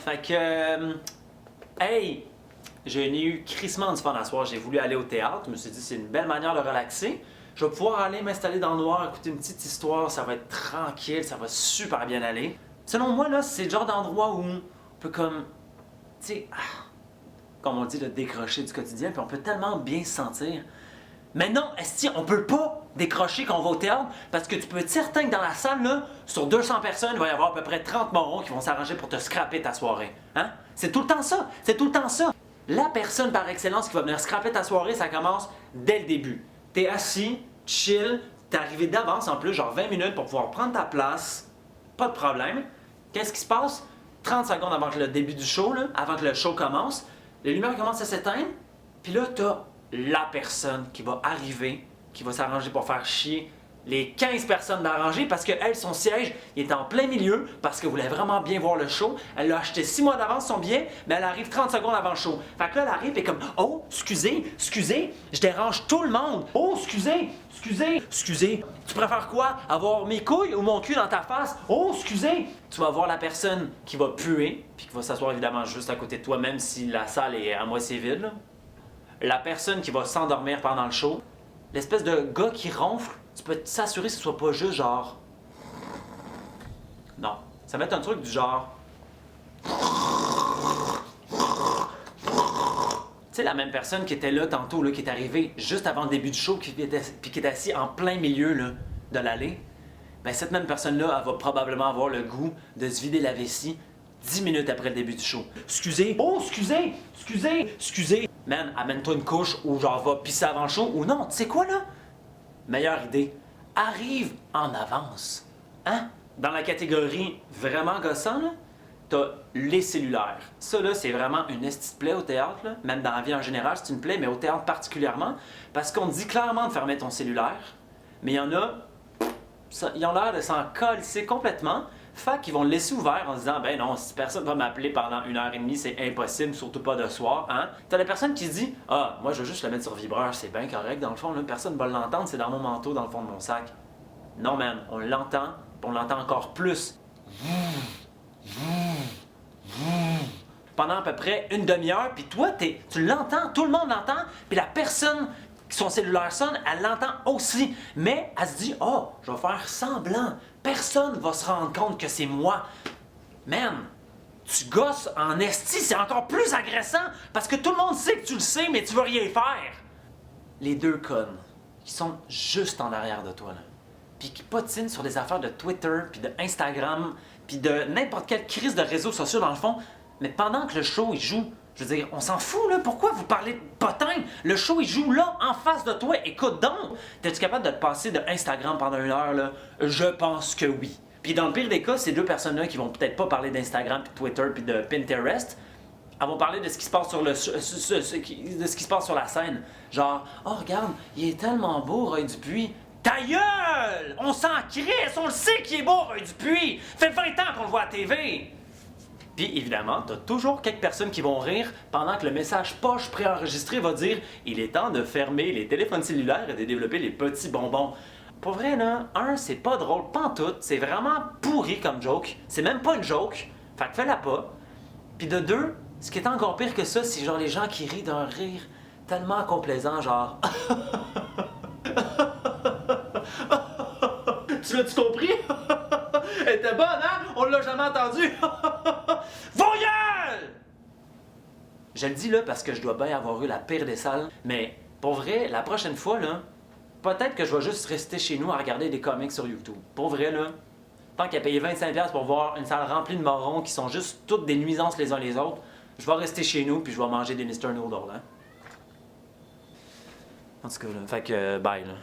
Fait que, hey, j'ai eu crissement du fun à soir. J'ai voulu aller au théâtre. Je me suis dit, c'est une belle manière de relaxer. Je vais pouvoir aller m'installer dans le noir, écouter une petite histoire. Ça va être tranquille, ça va super bien aller. Selon moi, là, c'est le genre d'endroit où on peut comme, tu sais, comme on dit, là, décrocher du quotidien. Puis on peut tellement bien se sentir. Mais non, esti, on peut pas décrocher quand on va au théâtre parce que tu peux être certain que dans la salle, là, sur 200 personnes, il va y avoir à peu près 30 morons qui vont s'arranger pour te scraper ta soirée. Hein? C'est tout le temps ça. C'est tout le temps ça. La personne par excellence qui va venir scraper ta soirée, ça commence dès le début. T'es assis, chill, t'es arrivé d'avance en plus, genre 20 minutes pour pouvoir prendre ta place. Pas de problème. Qu'est-ce qui se passe? 30 secondes avant que le début du show, là, avant que le show commence, les lumières commencent à s'éteindre, puis là, t'as la personne qui va arriver, qui va s'arranger pour faire chier les 15 personnes d'arranger parce que elle, son siège, il est en plein milieu parce qu'elle voulait vraiment bien voir le show. Elle l'a acheté 6 mois d'avance son billet, mais elle arrive 30 secondes avant le show. Fait que là, elle arrive et comme « Oh, excusez, je dérange tout le monde. Oh, excusez. Tu préfères quoi? Avoir mes couilles ou mon cul dans ta face? Oh, excusez. » Tu vas voir la personne qui va puer, puis qui va s'asseoir évidemment juste à côté de toi, même si la salle est à moitié vide, là. La personne qui va s'endormir pendant le show, l'espèce de gars qui ronfle, tu peux s'assurer que ce soit pas juste genre... Non, ça va être un truc du genre... Tu sais, la même personne qui était là tantôt, là, qui est arrivée juste avant le début du show, puis qui est assis en plein milieu là, de l'allée, ben cette même personne-là, elle va probablement avoir le goût de se vider la vessie 10 minutes après le début du show. Excusez! Oh, excusez! Man, amène-toi une couche ou genre va pisser avant le show ou non, tu sais quoi là? Meilleure idée, arrive en avance. Hein? Dans la catégorie vraiment gossant, là, t'as les cellulaires. Ça là, c'est vraiment une esti de plaie au théâtre, là. Même dans la vie en général, c'est une plaie, mais au théâtre particulièrement, parce qu'on dit clairement de fermer ton cellulaire, mais il y en a, ils ont l'air de s'en calisser complètement. Fait qu'ils vont le laisser ouvert en se disant « Ben non, si personne va m'appeler pendant 1h30, c'est impossible, surtout pas de soir. » Hein? T'as la personne qui se dit « Ah, moi je veux juste le mettre sur vibreur, c'est bien correct dans le fond, là, personne va l'entendre, c'est dans mon manteau, dans le fond de mon sac. » Non man, on l'entend, puis on l'entend encore plus. Pendant à peu près une demi-heure, puis toi, tu l'entends, tout le monde l'entend, puis la personne son cellulaire sonne, elle l'entend aussi, mais elle se dit « Oh, je vais faire semblant. Personne va se rendre compte que c'est moi. » Man, tu gosses en esti, c'est encore plus agressant parce que tout le monde sait que tu le sais, mais tu veux rien faire. Les deux connes qui sont juste en arrière de toi, là, puis qui patinent sur des affaires de Twitter, puis de Instagram, puis de n'importe quelle crise de réseaux sociaux dans le fond, mais pendant que le show, il joue, je veux dire, on s'en fout, là. Pourquoi vous parlez de potin? Le show, il joue là, en face de toi. Écoute donc! T'es-tu capable de te passer de Instagram pendant 1 heure, là? Je pense que oui. Puis dans le pire des cas, ces deux personnes-là qui vont peut-être pas parler d'Instagram, puis de Twitter, puis de Pinterest, elles vont parler de ce qui se passe sur de ce qui se passe sur la scène. Genre, oh regarde, il est tellement beau, Roy Dupuis. Ta gueule! On s'en crisse, on le sait qu'il est beau, Roy Dupuis! Fait 20 ans qu'on le voit à TV! Puis évidemment, t'as toujours quelques personnes qui vont rire pendant que le message poche préenregistré va dire « Il est temps de fermer les téléphones cellulaires et de développer les petits bonbons. » Pour vrai, là, c'est pas drôle, pantoute, c'est vraiment pourri comme joke. C'est même pas une joke, fait que fais-la pas. Puis de deux, ce qui est encore pire que ça, c'est genre les gens qui rient d'un rire tellement complaisant, genre... Tu l'as-tu compris? Elle était bonne, hein? On l'a jamais entendu! Voyelle! Je le dis là parce que je dois bien avoir eu la pire des salles, mais pour vrai, la prochaine fois, là, peut-être que je vais juste rester chez nous à regarder des comics sur YouTube. Pour vrai, là, tant qu'à payer 25$ pour voir une salle remplie de morons qui sont juste toutes des nuisances les uns les autres, je vais rester chez nous puis je vais manger des Mr. Noodle, hein? En tout cas, là, fait que bye, là.